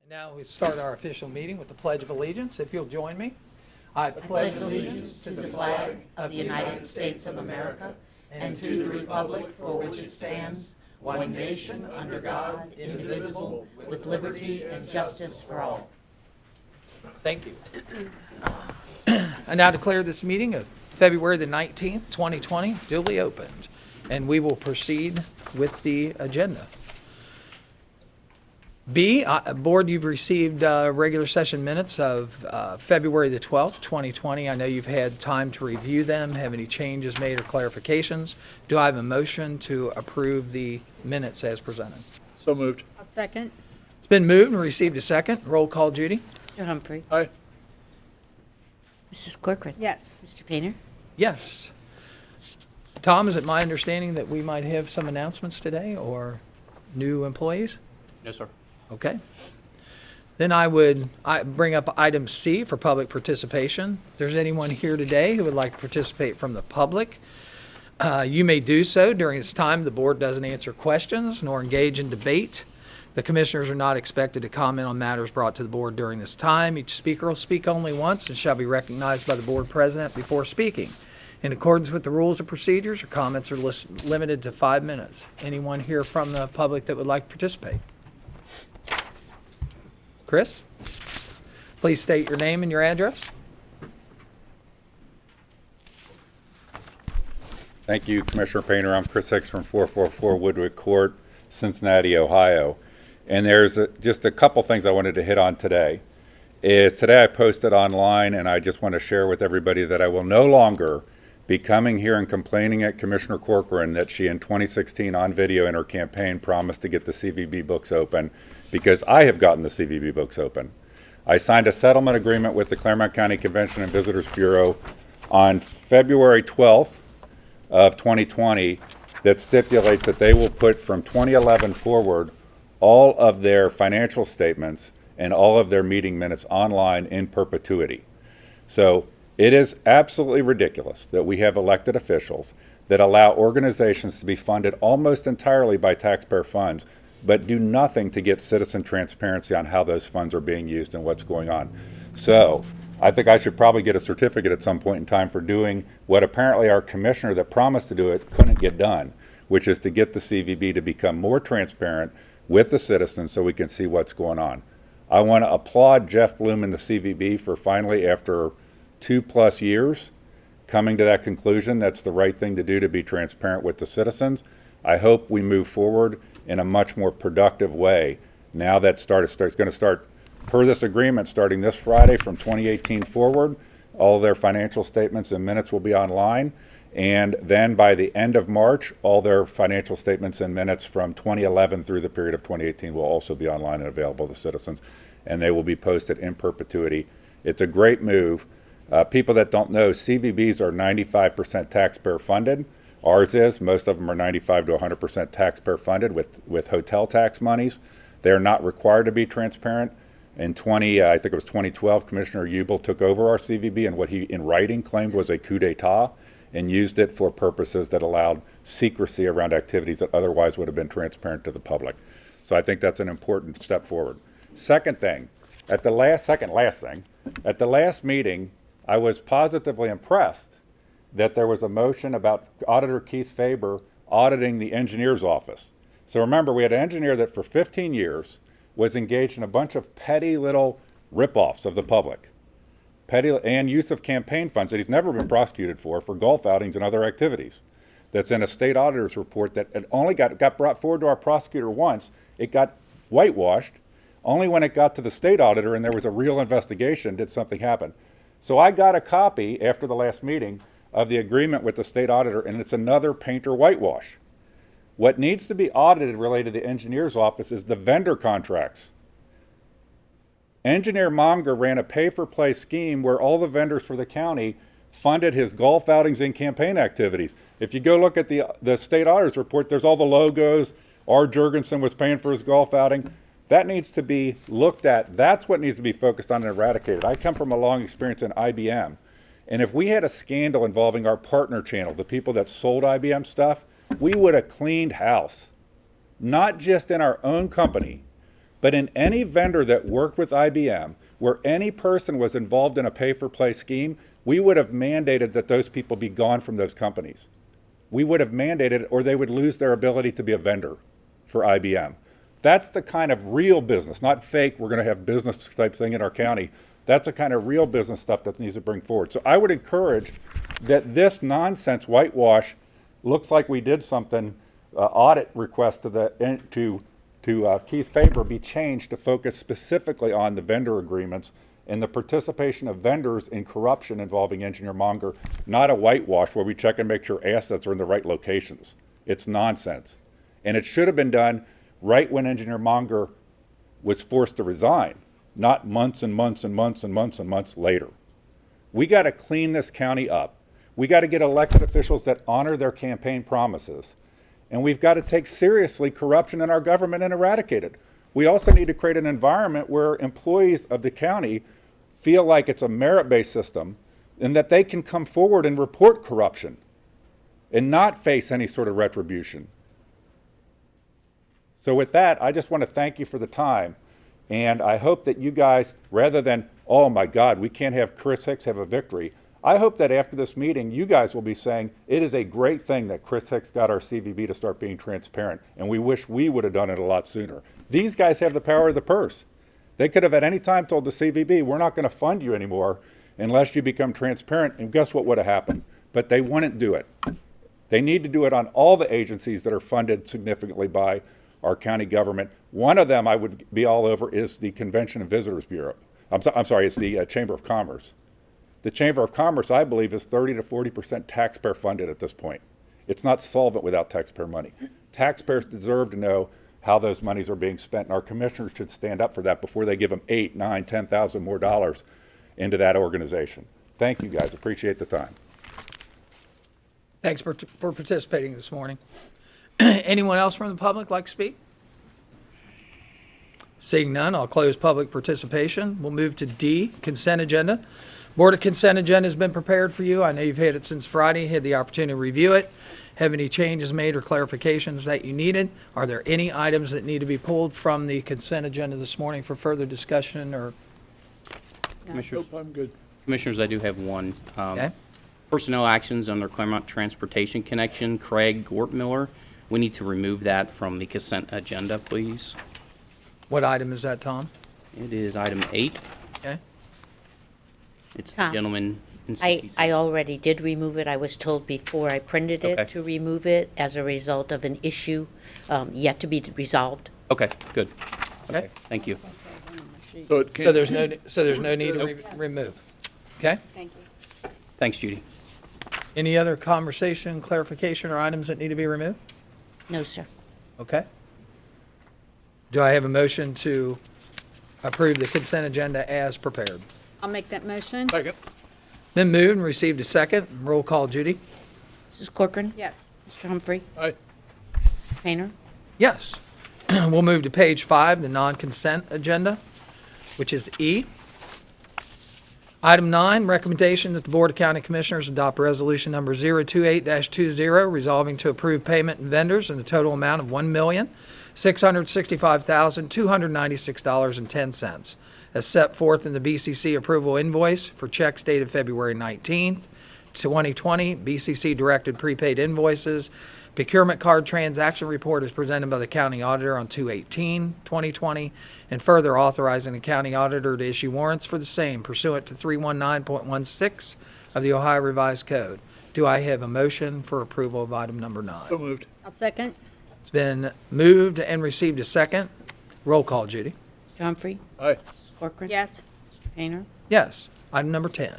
Now we start our official meeting with the Pledge of Allegiance. If you'll join me. I pledge allegiance to the flag of the United States of America and to the republic for which it stands, one nation under God, indivisible, with liberty and justice for all. Thank you. I now declare this meeting of February the 19th, 2020, duly opened, and we will proceed with the agenda. B, Board, you've received regular session minutes of February the 12th, 2020. I know you've had time to review them. Have any changes made or clarifications? Do I have a motion to approve the minutes as presented? So moved. I'll second. It's been moved and received a second. Roll call, Judy. Mr. Humphrey. Aye. Mrs. Corcoran. Yes. Mr. Painter. Yes. Tom, is it my understanding that we might have some announcements today or new employees? No, sir. Okay. Then I bring up item C for public participation. If there's anyone here today who would like to participate from the public, you may do so. During this time, the board doesn't answer questions nor engage in debate. The commissioners are not expected to comment on matters brought to the board during this time. Each speaker will speak only once and shall be recognized by the board president before speaking. In accordance with the rules of procedures, your comments are limited to 5 minutes. Anyone here from the public that would like to participate? Chris, please state your name and your address. Thank you, Commissioner Painter. I'm Chris Hicks from 444 Woodward Court, Cincinnati, Ohio. And there's just a couple things I wanted to hit on today. Today I posted online, and I just want to share with everybody that I will no longer be coming here and complaining at Commissioner Corcoran that she in 2016 on video in her campaign promised to get the CVB books open, because I have gotten the CVB books open. I signed a settlement agreement with the Clermont County Convention and Visitors Bureau on February 12th of 2020 that stipulates that they will put from 2011 forward all of their financial statements and all of their meeting minutes online in perpetuity. So it is absolutely ridiculous that we have elected officials that allow organizations to be funded almost entirely by taxpayer funds, but do nothing to get citizen transparency on how those funds are being used and what's going on. So I think I should probably get a certificate at some point in time for doing what apparently our commissioner that promised to do it couldn't get done, which is to get the CVB to become more transparent with the citizens so we can see what's going on. I want to applaud Jeff Bloom and the CVB for finally, after 2+ years, coming to that conclusion that's the right thing to do to be transparent with the citizens. I hope we move forward in a much more productive way. Now that it's going to start, per this agreement, starting this Friday from 2018 forward, all their financial statements and minutes will be online. And then by the end of March, all their financial statements and minutes from 2011 through the period of 2018 will also be online and available to citizens. And they will be posted in perpetuity. It's a great move. People that don't know, CVBs are 95% taxpayer funded. Ours is. Most of them are 95 to 100% taxpayer funded with hotel tax monies. They are not required to be transparent. In I think it was 2012, Commissioner Ubel took over our CVB, and what he, in writing, claimed was a coup d'etat and used it for purposes that allowed secrecy around activities that otherwise would have been transparent to the public. So I think that's an important step forward. Second thing, at the last meeting, I was positively impressed that there was a motion about Auditor Keith Faber auditing the engineer's office. So remember, we had an engineer that for 15 years was engaged in a bunch of petty little rip-offs of the public, petty and use of campaign funds that he's never been prosecuted for golf outings and other activities. That's in a state auditor's report that it only got brought forward to our prosecutor once. It got whitewashed. Only when it got to the state auditor and there was a real investigation did something happen. So I got a copy after the last meeting of the agreement with the state auditor, and it's another Painter whitewash. What needs to be audited related to the engineer's office is the vendor contracts. Engineer Monger ran a pay-for-play scheme where all the vendors for the county funded his golf outings and campaign activities. If you go look at the state auditor's report, there's all the logos. R. Jurgensen was paying for his golf outing. That needs to be looked at. That's what needs to be focused on and eradicated. I come from a long experience in IBM. And if we had a scandal involving our partner channel, the people that sold IBM stuff, we would have cleaned house. Not just in our own company, But in any vendor that worked with IBM, where any person was involved in a pay-for-play scheme, we would have mandated that those people be gone from those companies. We would have mandated it, or they would lose their ability to be a vendor for IBM. That's the kind of real business, not fake, we're going to have business type thing in our county. That's the kind of real business stuff that needs to bring forward. So I would encourage that this nonsense whitewash looks like we did something, audit request to Keith Faber be changed to focus specifically on the vendor agreements and the participation of vendors in corruption involving Engineer Monger, not a whitewash where we check and make sure assets are in the right locations. It's nonsense. And it should have been done right when Engineer Monger was forced to resign, not months and months and months and months and months later. We got to clean this county up. We got to get elected officials that honor their campaign promises. And we've got to take seriously corruption in our government and eradicate it. We also need to create an environment where employees of the county feel like it's a merit-based system and that they can come forward and report corruption and not face any sort of retribution. So with that, I just want to thank you for the time. And I hope that you guys, rather than, oh my God, we can't have Chris Hicks have a victory, I hope that after this meeting, you guys will be saying, it is a great thing that Chris Hicks got our CVB to start being transparent, and we wish we would have done it a lot sooner. These guys have the power of the purse. They could have at any time told the CVB, we're not going to fund you anymore unless you become transparent, and guess what would have happened? But they wouldn't do it. They need to do it on all the agencies that are funded significantly by our county government. One of them I would be all over is the Convention and Visitors Bureau. I'm sorry, it's the Chamber of Commerce. The Chamber of Commerce, I believe, is 30 to 40% taxpayer funded at this point. It's not solvent without taxpayer money. Taxpayers deserve to know how those monies are being spent, and our commissioners should stand up for that before they give them $8,000, $9,000, $10,000 more dollars into that organization. Thank you, guys. Appreciate the time. Thanks for participating this morning. Anyone else from the public like to speak? Seeing none, I'll close public participation. We'll move to D, consent agenda. Board of Consent Agenda has been prepared for you. I know you've had it since Friday, had the opportunity to review it. Have any changes made or clarifications that you needed? Are there any items that need to be pulled from the consent agenda this morning for further discussion or? Commissioners, Nope, I'm good. Commissioners, I do have one. Okay. Personnel actions under Clermont Transportation Connection, Craig Gortmiller. We need to remove that from the consent agenda, please. What item is that, Tom? It is item 8. Okay. It's the Tom, gentleman in I CTC. already did remove it. I was told before I printed Okay. it to remove it as a result of an issue yet to be resolved. Okay, good. Okay. Thank you. So it So can't, there's no need to remove. Okay? Thank you. Thanks, Judy. Any other conversation, clarification, or items that need to be removed? No, sir. Okay. Do I have a motion to approve the consent agenda as prepared? I'll make that motion. second, Been moved and received a second. Roll call, Judy? Mrs. Corcoran? Yes. Mr. Humphrey? aye, Painter? Yes. We'll move to page 5, the non-consent agenda, which is E. Item 9, recommendation that the Board of County Commissioners adopt resolution number 028-20, resolving to approve payment and vendors in the total amount of $1,665,296.10, as set forth in the BCC approval invoice for checks dated February 19th, 2020, BCC directed prepaid invoices. Procurement card transaction report is presented by the county auditor on 2/18/2020, and further authorizing the county auditor to issue warrants for the same pursuant to 319.16 of the Ohio Revised Code. Do I have a motion for approval of item number 9? so moved, I'll second. It's been moved and received a second. Roll call, Judy. Mr. Humphrey? aye, Mrs. Corcoran? Yes. Mr. Painter? Yes. Item number 10.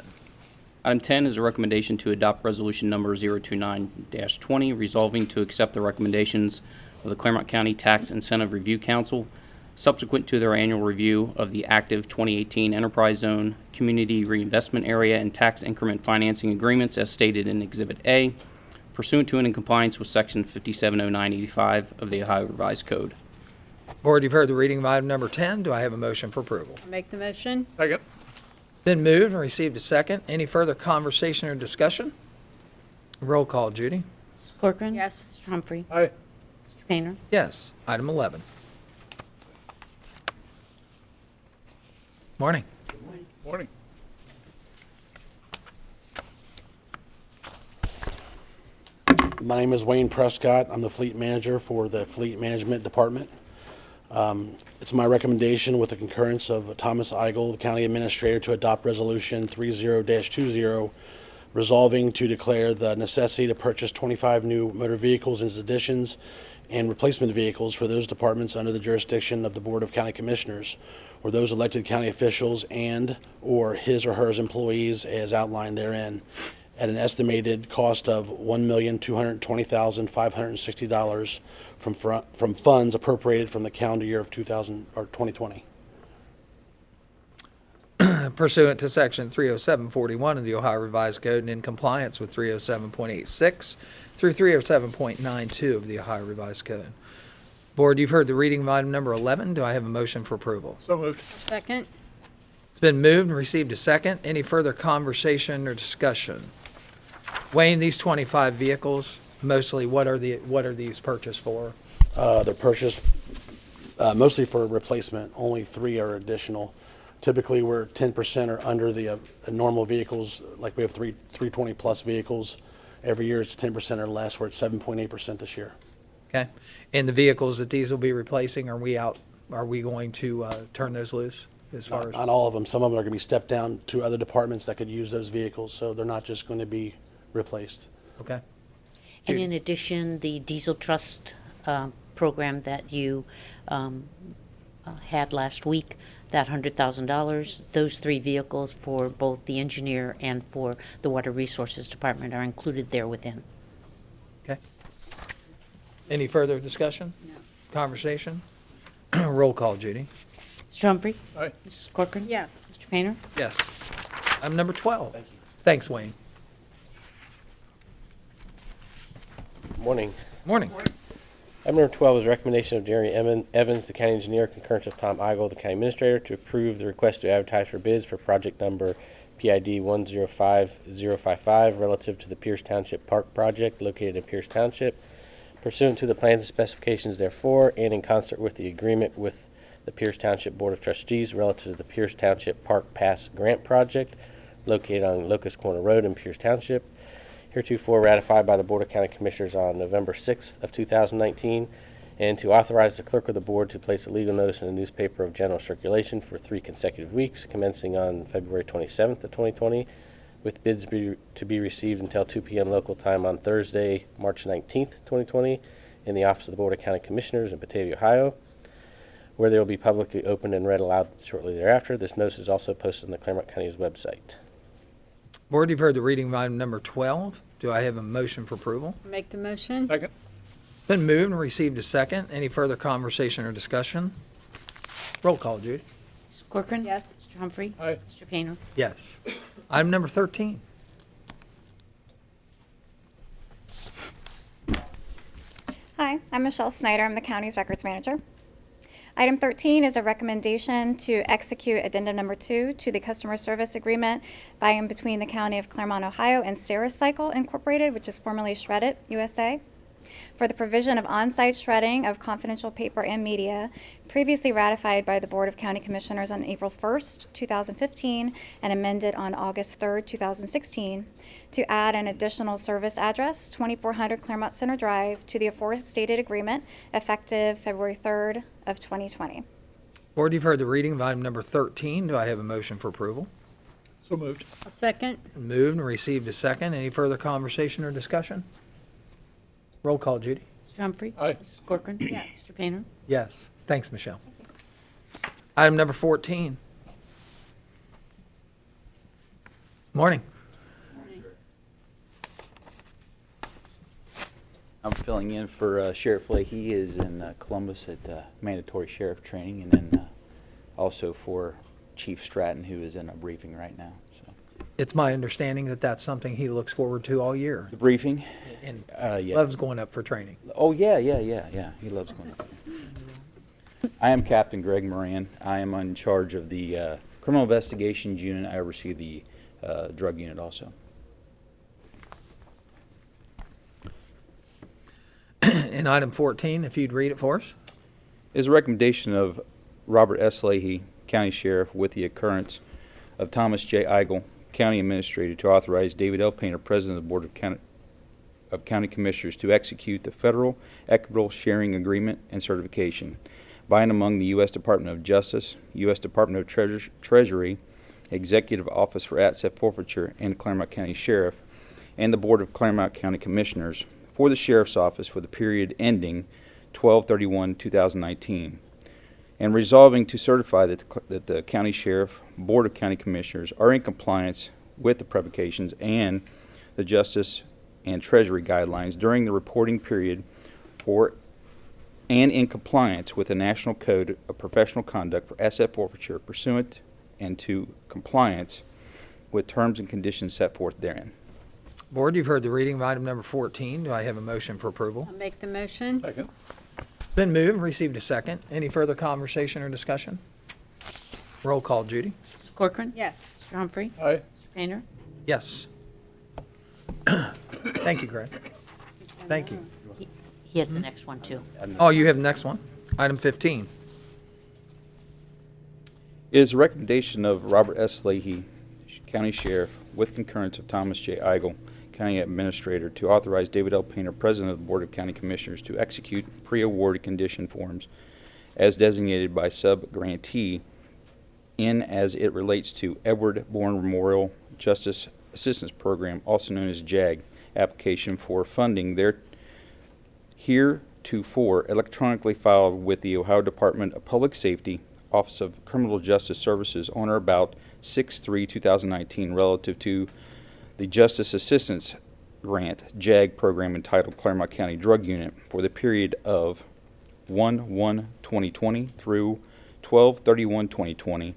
Item 10 is a recommendation to adopt resolution number 029-20, resolving to accept the recommendations of the Clermont County Tax Incentive Review Council subsequent to their annual review of the active 2018 Enterprise Zone, Community Reinvestment Area, and Tax Increment Financing Agreements as stated in Exhibit A, pursuant to and in compliance with Section 570985 of the Ohio Revised Code. Board, you've heard the reading of item number 10. Do I have a motion for approval? I'll make the motion. second, Been moved and received a second. Any further conversation or discussion? Roll call, Judy. Mrs. Corcoran? Yes. Mr. Humphrey? aye, Mr. Painter? Yes. Item 11. Morning. Morning. My name is Wayne Prescott. I'm the fleet manager for the Fleet Management Department. It's my recommendation with the concurrence of Thomas Eigel, the County Administrator, to adopt Resolution 30-20, resolving to declare the necessity to purchase 25 new motor vehicles as additions and replacement vehicles for those departments under the jurisdiction of the Board of County Commissioners, or those elected county officials and/or his or her employees as outlined therein, at an estimated cost of $1,220,560 from funds appropriated from the calendar year of 2020. Pursuant to Section 30741 of the Ohio Revised Code and in compliance with 307.86 through 307.92 of the Ohio Revised Code. Board, you've heard the reading of item number 11. Do I have a motion for approval? So moved. Second. It's been moved and received a second. Any further conversation or discussion? Wayne, these 25 vehicles, mostly what are these purchased for? They're purchased mostly for replacement. Only 3 are additional. Typically, we're 10% or under the normal vehicles. Like we have 320 plus vehicles. Every year it's 10% or less. We're at 7.8% this year. Okay. And the vehicles that these will be replacing, are we going to turn those loose as far as? Not all of them. Some of them are going to be stepped down to other departments that could use those vehicles. So they're not just going to be replaced. Okay. And in addition, the Diesel Trust program that you had last week, that $100,000, those 3 vehicles for both the engineer and for the Water Resources Department are included there within. Okay. Any further discussion? No. Conversation? Roll call, Judy. Mr. Humphrey? Aye. Mrs. Corcoran? Yes. Mr. Painter? Yes. Item number 12. Thank you. Thanks, Wayne. Morning. Morning. Item number 12 is a recommendation of Jerry Evans, the county engineer, concurrence of Tom Eigel, the county administrator, to approve the request to advertise for bids for project number PID 105055 relative to the Pierce Township Park project located in Pierce Township, pursuant to the plans and specifications therefore, and in concert with the agreement with the Pierce Township Board of Trustees relative to the Pierce Township Park Pass Grant Project located on Locust Corner Road in Pierce Township, heretofore ratified by the Board of County Commissioners on November 6th of 2019, and to authorize the clerk of the board to place a legal notice in a newspaper of general circulation for 3 consecutive weeks, commencing on February 27th of 2020, with bids to be received until 2 p.m. local time on Thursday, March 19th, 2020, in the office of the Board of County Commissioners in Batavia, Ohio, where they will be publicly opened and read aloud shortly thereafter. This notice is also posted on the Clermont County's website. Board, you've heard the reading of item number 12. Do I have a motion for approval? Make the motion. Second. Been moved and received a second. Any further conversation or discussion? Roll call, Judy. Mrs. Corcoran? Yes. Mr. Humphrey? Aye. Mr. Painter? Yes. Item number 13. Hi, I'm Michelle Snyder. I'm the county's records manager. Item 13 is a recommendation to execute addendum number 2 to the customer service agreement by and between the County of Clermont, Ohio and Stericycle Incorporated, which is formerly Shred-it USA, for the provision of on-site shredding of confidential paper and media, previously ratified by the Board of County Commissioners on April 1st, 2015, and amended on August 3rd, 2016, to add an additional service address, 2400 Clermont Center Drive, to the aforestated agreement, effective February 3rd of 2020. Board, you've heard the reading of item number 13. Do I have a motion for approval? So moved. A second. Moved and received a second. Any further conversation or discussion? Roll call, Judy. Mr. Humphrey? Aye. Mrs. Corcoran? Yes. Mr. Painter? Yes. Thanks, Michelle. Item number 14. Morning. I'm filling in for Sheriff Leahy. He is in Columbus at mandatory sheriff training, and then also for Chief Stratton, who is in a briefing right now. So It's my understanding that that's something he looks forward to all year the briefing, and yeah. loves going up for training. Oh yeah. He loves going. I am Captain Greg Moran. I am in charge of the criminal investigations unit. I oversee the drug unit also. In item 14, if you'd read it for us. Is a recommendation of Robert S. Leahy, County Sheriff, with the occurrence of Thomas J. Eigel, County Administrator, to authorize David L. Painter, President of the Board of County Commissioners, to execute the Federal Equitable Sharing Agreement and Certification by and among the U.S. Department of Justice, U.S. Department of Treasury, Executive Office for Asset Forfeiture, and Clermont County Sheriff, and the Board of Clermont County Commissioners for the Sheriff's Office for the period ending 12/31/2019, and resolving to certify that the County Sheriff, Board of County Commissioners are in compliance with the provocations and the Justice and Treasury guidelines during the reporting period for and in compliance with the National Code of Professional Conduct for Asset Forfeiture pursuant and to compliance with terms and conditions set forth therein. Board, you've heard the reading of item number 14. Do I have a motion for approval? I'll make the motion. Second. Been moved and received a second. Any further conversation or discussion? Roll call, Judy. Mrs. Corcoran. Yes. Mr. Humphrey. Aye. Mr. Painter. Yes. Thank you, Greg. Thank you. He has the next one, too. Oh, you have the next one? Item 15. It is the recommendation of Robert S. Leahy, County Sheriff, with concurrence of Thomas J. Eigel, County Administrator, to authorize David L. Painter, President of the Board of County Commissioners, to execute pre-award condition forms as designated by sub-grantee in as it relates to Edward Bourne Memorial Justice Assistance Program, also known as JAG, application for funding heretofore electronically filed with the Ohio Department of Public Safety, Office of Criminal Justice Services on or about 6/3/2019 relative to the Justice Assistance Grant JAG program entitled Clermont County Drug Unit for the period of 1/1/2020 through 12/31/2020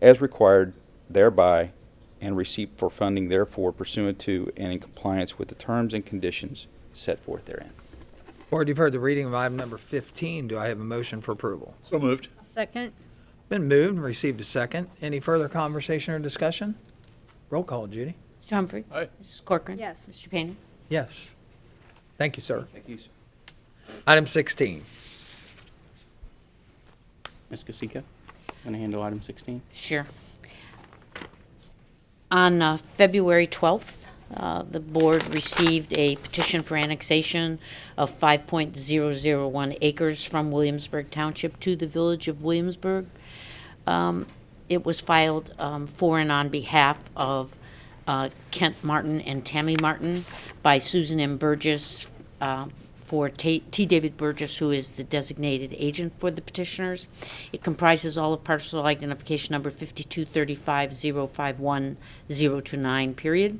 as required thereby and receipt for funding therefore pursuant to and in compliance with the terms and conditions set forth therein. Board, you've heard the reading of item number 15. Do I have a motion for approval? So moved. I'll second. Been moved and received a second. Any further conversation or discussion? Roll call, Judy. Mr. Humphrey. Aye. Mrs. Corcoran. Yes. Mr. Painter. Yes. Thank you, sir. Thank you, sir. Item 16. Ms. Casika, going to handle item 16? Sure. On February 12th, the board received a petition for annexation of 5.001 acres from Williamsburg Township to the Village of Williamsburg. It was filed for and on behalf of Kent Martin and Tammy Martin by Susan M. Burgess for T. David Burgess, who is the designated agent for the petitioners. It comprises all of parcel identification number 52035051029, period.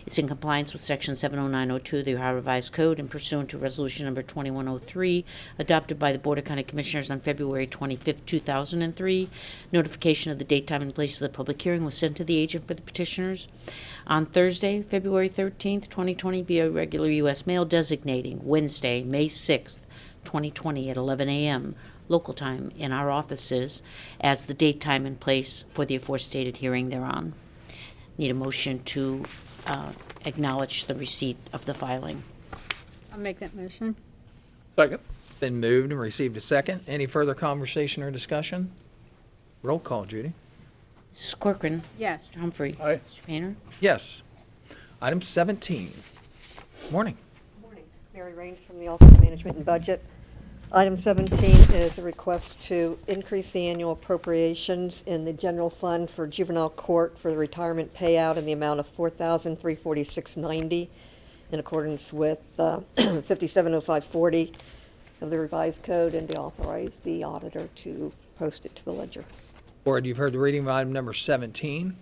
It's in compliance with Section 70902 of the Ohio Revised Code and pursuant to Resolution number 2103, adopted by the Board of County Commissioners on February 25, 2003. Notification of the date, time, and place of the public hearing was sent to the agent for the petitioners on Thursday, February 13th, 2020, via regular U.S. mail, designating Wednesday, May 6th, 2020, at 11 a.m. local time in our offices as the date, time, and place for the aforestated hearing thereon. Need a motion to acknowledge the receipt of the filing. I'll make that motion. Second. Been moved and received a second. Any further conversation or discussion? Roll call, Judy. Mrs. Corcoran. Yes. Mr. Humphrey. Aye. Mr. Painter. Yes. Item 17. Morning. Morning. Mary Raines from the Office of Management and Budget. Item 17 is a request to increase the annual appropriations in the general fund for juvenile court for the retirement payout in the amount of $4,346.90 in accordance with 570540 of the revised code, and to authorize the auditor to post it to the ledger. Board, you've heard the reading of item number 17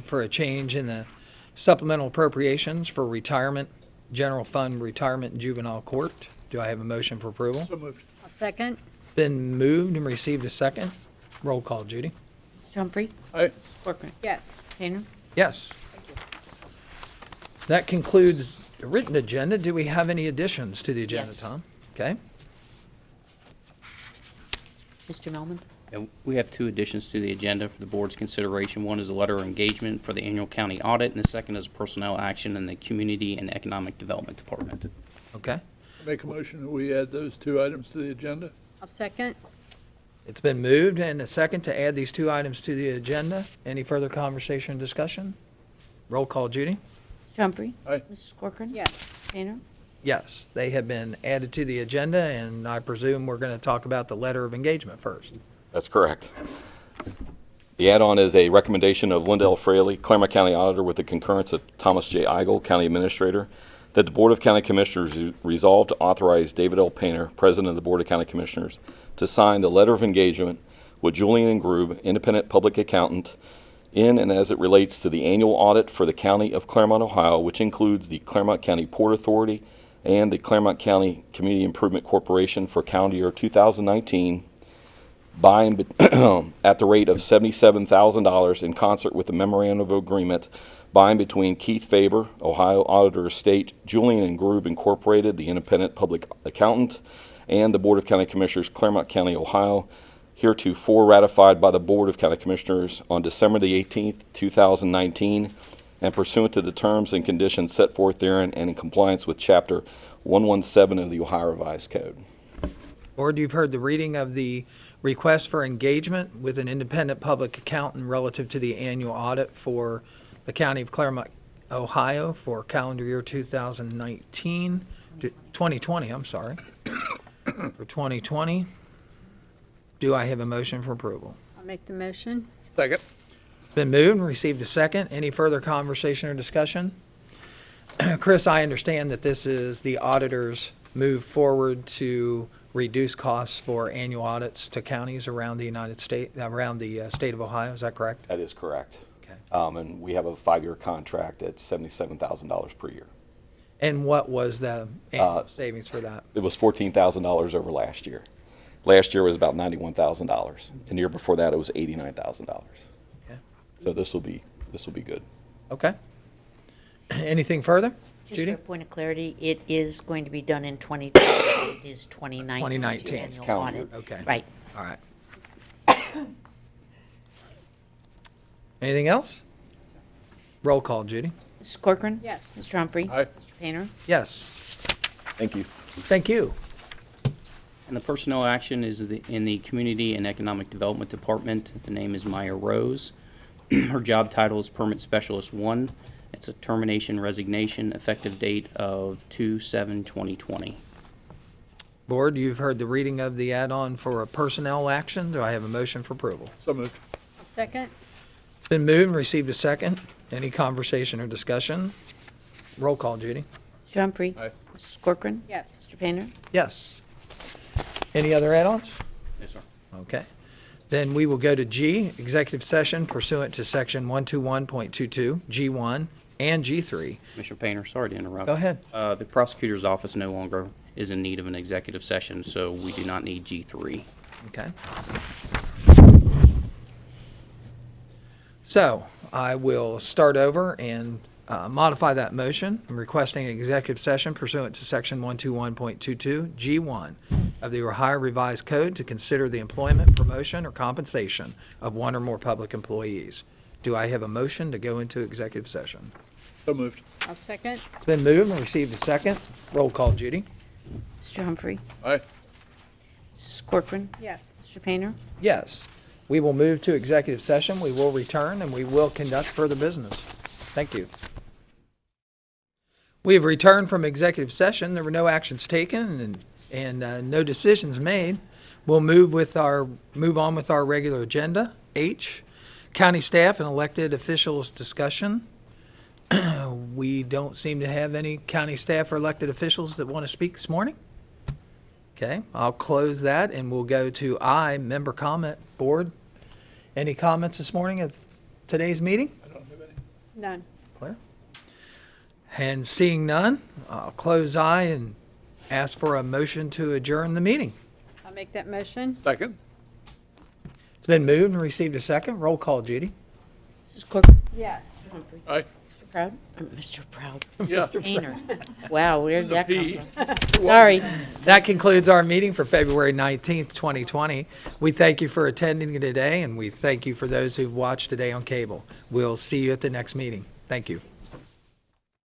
for a change in the supplemental appropriations for retirement, general fund retirement and juvenile court. Do I have a motion for approval? So moved. I'll second. Been moved and received a second. Roll call, Judy. Mr. Humphrey. Aye. Mrs. Corcoran. Yes. Painter. Yes. That concludes the written agenda. Do we have any additions to the agenda, Yes. Tom? Okay. Mr. Melman. We have two additions to the agenda for the board's consideration. One is a letter of engagement for the annual county audit, and the second is personnel action in the Community and Economic Development Department. Okay. Make a motion that we add those two items to the agenda. I'll second. It's been moved and a second to add these two items to the agenda. Any further conversation or discussion? Roll call, Judy? Mr. Humphrey? Aye. Mrs. Corcoran? Yes. Painter? Yes, they have been added to the agenda, and I presume we're going to talk about the letter of engagement first. That's correct. The add-on is a recommendation of Linda L. Fraley, Clermont County Auditor, with the concurrence of Thomas J. Eigel, County Administrator, that the Board of County Commissioners resolve to authorize David L. Painter, President of the Board of County Commissioners, to sign the letter of engagement with Julian and Grube, independent public accountant, in and as it relates to the annual audit for the County of Clermont, Ohio, which includes the Clermont County Port Authority and the Clermont County Community Improvement Corporation for calendar year 2019, by and at the rate of $77,000 in concert with the memorandum of agreement by and between Keith Faber, Ohio Auditor of State, Julian and Grube Incorporated, the independent public accountant, and the Board of County Commissioners, Clermont County, Ohio, heretofore ratified by the Board of County Commissioners on December the 18th, 2019, and pursuant to the terms and conditions set forth therein and in compliance with Chapter 117 of the Ohio Revised Code. Board, you've heard the reading of the request for engagement with an independent public accountant relative to the annual audit for the County of Clermont, Ohio for calendar year 2020, I'm sorry, for 2020. Do I have a motion for approval? I'll make the motion. Second. Been moved and received a second. Any further conversation or discussion? Chris, I understand that this is the auditor's move forward to reduce costs for annual audits to counties around the United States, around the state of Ohio. Is that correct? That is correct. Okay. And we have a 5-year contract at $77,000 per year. And what was the annual savings for that? It was $14,000 over last year. Last year was about $91,000. And the year before that, it was $89,000. Okay. So this will be good. Okay. Anything further? Just Judy? for a point of clarity, it is going to be done in 2020. It is 2019. 2019. Annual It's calendar. audit. Okay. Right. All right. Anything else? Roll call, Judy. Mrs. Corcoran? Yes. Mr. Humphrey? Aye. Mr. Painter? Yes. Thank you. Thank you. And the personnel action is in the Community and Economic Development Department. The name is Maya Rose. Her job title is Permit Specialist 1. It's a termination resignation, effective date of 2/7/2020. Board, you've heard the reading of the add-on for a personnel action. Do I have a motion for approval? So moved. Second. It's been moved and received a second. Any conversation or discussion? Roll call, Judy. Mr. Humphrey? Aye. Mrs. Corcoran? Yes. Mr. Painter? Yes. Any other add-ons? Yes, sir. Okay. Then we will go to G, executive session pursuant to section 121.22, G1, and G3. Commissioner Painter, sorry to interrupt. Go ahead. The prosecutor's office no longer is in need of an executive session, so we do not need G3. Okay. So I will start over and modify that motion. I'm requesting an executive session pursuant to section 121.22, G1 of the Ohio Revised Code to consider the employment, promotion, or compensation of one or more public employees. Do I have a motion to go into executive session? So moved. I'll second. It's been moved and received a second. Roll call, Judy. Mr. Humphrey? Aye. Mrs. Corcoran? Yes. Mr. Painter? Yes. We will move to executive session. We will return and we will conduct further business. Thank you. We have returned from executive session. There were no actions taken and no decisions made. We'll move on with our regular agenda. H, county staff and elected officials discussion. We don't seem to have any county staff or elected officials that want to speak this morning. Okay, I'll close that and we'll go to I, member comment. Board, any comments this morning at today's meeting? I don't have any. None. Claire? And seeing none, I'll close I and ask for a motion to adjourn the meeting. I'll make that motion. Second. It's been moved and received a second. Roll call, Judy. Mrs. Corcoran? Yes. Mr. Humphrey? Aye. Mr. Proud? Mr. Proud. Yeah. Mr. Painter? Wow, where did that come P. from? Sorry. That concludes our meeting for February 19th, 2020. We thank you for attending today, and we thank you for those who've watched today on cable. We'll see you at the next meeting. Thank you.